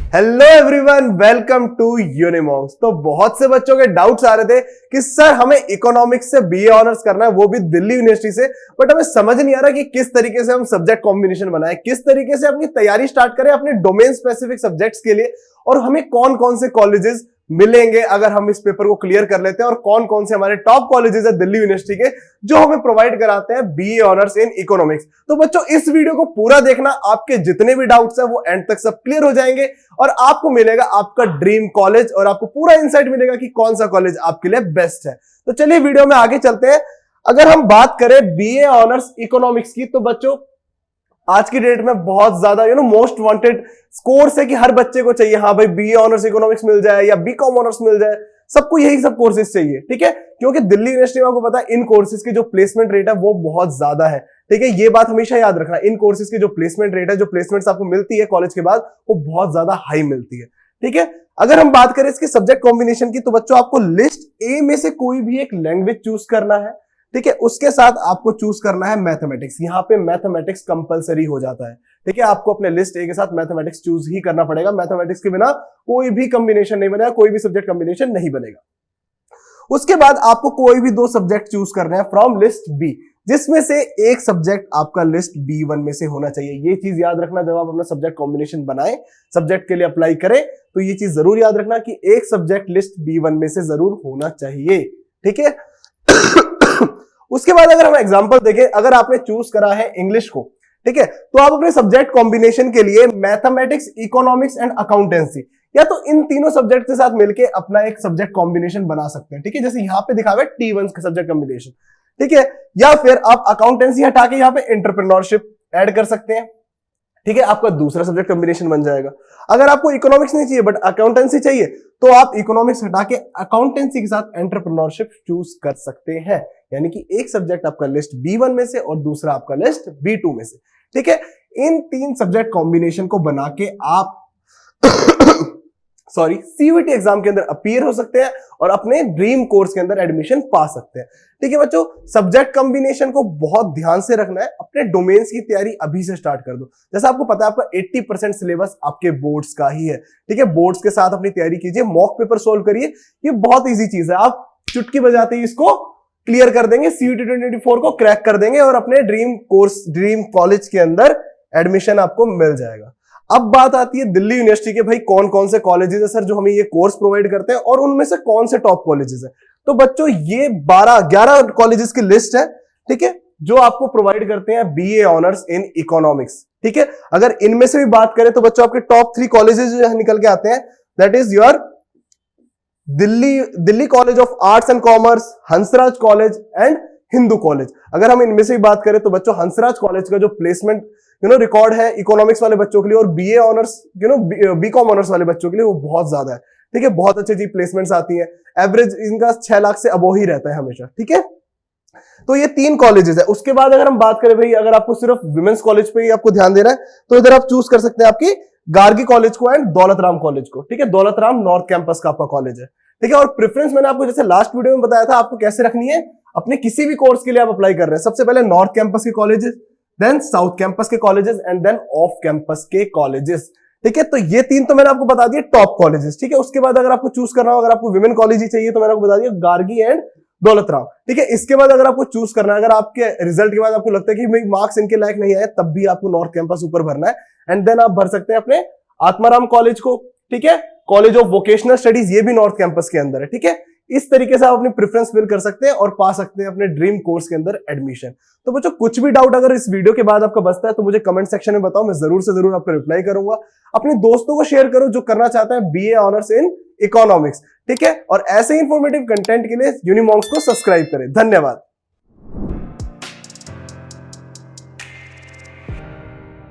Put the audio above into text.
Hello everyone, welcome to Unimonks. तो बहुत से बच्चों के डाउट्स आ रहे थे कि सर हमें इकोनॉमिक्स से बीए ऑनर्स करना है, वो भी दिल्ली यूनिवर्सिटी से, बट हमें समझ नहीं आ रहा कि किस तरीके से हम सब्जेक्ट कॉम्बिनेशन बनाएं, किस तरीके से अपनी तैयारी स्टार्ट करें अपने डोमेन स्पेसिफिक सब्जेक्ट्स के लिए, और हमें कौन कौन से कॉलेजेस मिलेंगे अगर हम इस पेपर को क्लियर कर लेते हैं, और कौन कौन से हमारे टॉप कॉलेजेस है दिल्ली यूनिवर्सिटी के जो हमें प्रोवाइड कराते हैं बीए ऑनर्स इन इकोनॉमिक्स। तो बच्चों इस वीडियो को पूरा देखना, आपके जितने भी डाउट्स हैं वो एंड तक सब क्लियर हो जाएंगे और आपको मिलेगा आपका ड्रीम कॉलेज, और आपको पूरा इंसाइट मिलेगा कि कौन सा कॉलेज आपके लिए बेस्ट है। तो चलिए वीडियो में आगे चलते हैं। अगर हम बात करें बीए ऑनर्स इकोनॉमिक्स की, तो बच्चों आज की डेट में बहुत ज्यादा मोस्ट वांटेड कोर्स है कि हर बच्चे को चाहिए, हाँ भाई बीए ऑनर्स इकोनॉमिक्स मिल जाए या बीकॉम ऑनर्स मिल जाए, सबको यही सब कोर्सेज चाहिए, ठीक है। क्योंकि दिल्ली यूनिवर्सिटी में आपको पता है इन कोर्सेज की जो प्लेसमेंट रेट है वो बहुत ज्यादा है, ठीक है। ये बात हमेशा याद रखना, इन कोर्सेज की जो प्लेसमेंट रेट है, जो प्लेसमेंट्स आपको मिलती है कॉलेज के बाद, वो बहुत ज्यादा हाई मिलती है, ठीक है। अगर हम बात करें इसके सब्जेक्ट कॉम्बिनेशन की, तो बच्चों आपको लिस्ट ए में से कोई भी एक लैंग्वेज चूज करना है, ठीक है। उसके साथ आपको चूज करना है मैथमेटिक्स। यहां पे मैथमेटिक्स कंपलसरी हो जाता है, ठीक है। आपको अपने लिस्ट ए के साथ मैथमेटिक्स चूज ही करना पड़ेगा। मैथमेटिक्स के बिना कोई भी कॉम्बिनेशन नहीं बनेगा, कोई भी सब्जेक्ट कॉम्बिनेशन नहीं बनेगा। उसके बाद आपको कोई भी दो सब्जेक्ट चूज करने हैं फ्रॉम लिस्ट बी, जिसमें से एक सब्जेक्ट आपका लिस्ट B1 में से होना चाहिए। ये चीज याद रखना, जब आप अपना सब्जेक्ट कॉम्बिनेशन बनाएं, सब्जेक्ट के लिए अप्लाई करें, तो ये चीज जरूर याद रखना कि एक सब्जेक्ट लिस्ट B1 में से जरूर होना चाहिए, ठीक है। उसके बाद अगर हम एग्जांपल देखें, अगर आपने चूज करा है इंग्लिश को, ठीक है, तो आप अपने सब्जेक्ट कॉम्बिनेशन के लिए मैथमेटिक्स, इकोनॉमिक्स एंड अकाउंटेंसी, या तो इन तीनों सब्जेक्ट के साथ मिलकर अपना एक सब्जेक्ट कॉम्बिनेशन बना सकते हैं, ठीक है। जैसे यहां पे दिखा हुआ है T1 का सब्जेक्ट कॉम्बिनेशन, ठीक है। या फिर आप अकाउंटेंसी हटा के यहां पे एंटरप्रेन्योरशिप ऐड कर सकते हैं, ठीक है। आपका दूसरा सब्जेक्ट कॉम्बिनेशन बन जाएगा। अगर आपको इकोनॉमिक्स नहीं चाहिए बट अकाउंटेंसी चाहिए, तो आप इकोनॉमिक्स हटा के अकाउंटेंसी के साथ एंटरप्रेन्योरशिप चूज कर सकते हैं। यानी कि एक सब्जेक्ट आपका लिस्ट B1 में से और दूसरा आपका लिस्ट B2 में से, ठीक है। इन तीन सब्जेक्ट कॉम्बिनेशन को बना के आप CUET एग्जाम के अंदर अपीयर हो सकते हैं और अपने ड्रीम कोर्स के अंदर एडमिशन पा सकते हैं, ठीक है। बच्चों सब्जेक्ट कॉम्बिनेशन को बहुत ध्यान से रखना है, अपने डोमेन्स की तैयारी अभी से स्टार्ट कर दो। जैसा आपको पता है आपका 80% सिलेबस आपके बोर्ड्स का ही है, ठीक है। बोर्ड्स के साथ अपनी तैयारी कीजिए, मॉक पेपर सोल्व करिए, ये बहुत ईजी चीज है, आप चुटकी बजाते ही इसको क्लियर कर देंगे, CUET 2024 को क्रैक कर देंगे और अपने ड्रीम कोर्स, ड्रीम कॉलेज के अंदर एडमिशन आपको मिल जाएगा। अब बात आती है दिल्ली यूनिवर्सिटी के, भाई कौन कौन से कॉलेजेस है सर जो हमें ये कोर्स प्रोवाइड करते हैं, और उनमें से कौन से टॉप कॉलेजेस है। तो बच्चों ये 11 कॉलेजेस की लिस्ट है, ठीक है, जो आपको प्रोवाइड करते हैं बीए ऑनर्स इन इकोनॉमिक्स, ठीक है। अगर इनमें से भी बात करें तो बच्चों आपके टॉप 3 कॉलेजेस जो निकल के आते हैं, that is your Delhi college of arts and commerce, Hansraj college and Hindu college. अगर हम इनमें से भी बात करें तो बच्चों हंसराज कॉलेज का जो प्लेसमेंट रिकॉर्ड है इकोनॉमिक्स वाले बच्चों के लिए और बीए ऑनर्स बीकॉम ऑनर्स वाले बच्चों के लिए, वो बहुत ज्यादा है, ठीक है। बहुत अच्छी प्लेसमेंट्स आती हैं, एवरेज इनका 6 लाख से अबो ही रहता है हमेशा, ठीक है। तो ये 3 कॉलेजेस है। उसके बाद अगर हम बात करें भाई, अगर आपको सिर्फ विमेंस कॉलेज पे ही आपको ध्यान देना है, तो इधर आप चूज कर सकते हैं आपकी गार्गी कॉलेज को एंड दौलत राम कॉलेज को, ठीक है। दौलत राम नॉर्थ कैंपस का आपका कॉलेज है, ठीक है। और प्रेफरेंस मैंने आपको जैसे लास्ट वीडियो में बताया था आपको कैसे रखनी है, अपने किसी भी कोर्स के लिए आप अप्लाई कर रहे हैं, सबसे पहले नॉर्थ कैंपस के कॉलेजेस, देन साउथ कैंपस के colleges and then off campus के कॉलेजेस, ठीक है। तो ये 3 तो मैंने आपको बता दिए टॉप कॉलेजेस, ठीक है। उसके बाद अगर आपको चूज करना हो, अगर आपको विमेन कॉलेज ही चाहिए, तो मैंने आपको बता दिया गार्गी एंड दौलत राम, ठीक है। इसके बाद अगर आपको चूज करना है, अगर आपके रिजल्ट के बाद आपको लगता है कि भाई मार्क्स इनके लायक नहीं आए, तब भी आपको नॉर्थ कैंपस ऊपर भरना है, एंड देन आप भर सकते हैं अपने आत्माराम कॉलेज को, ठीक है। कॉलेज ऑफ वोकेशनल स्टडीज, ये भी नॉर्थ कैंपस के अंदर है, ठीक है। इस तरीके से आप अपनी प्रेफरेंस फिल कर सकते हैं और पा सकते हैं अपने ड्रीम कोर्स के अंदर एडमिशन। तो बच्चों कुछ भी डाउट अगर इस वीडियो के बाद आपका बचता है तो मुझे कमेंट सेक्शन में बताओ, मैं जरूर से जरूर आपको रिप्लाई करूंगा। अपने दोस्तों को शेयर करो जो करना चाहते हैं बीए ऑनर्स इन इकोनॉमिक्स, ठीक है। और ऐसे इंफॉर्मेटिव कंटेंट के लिए यूनिमॉन्क्स को सब्सक्राइब करें। धन्यवाद।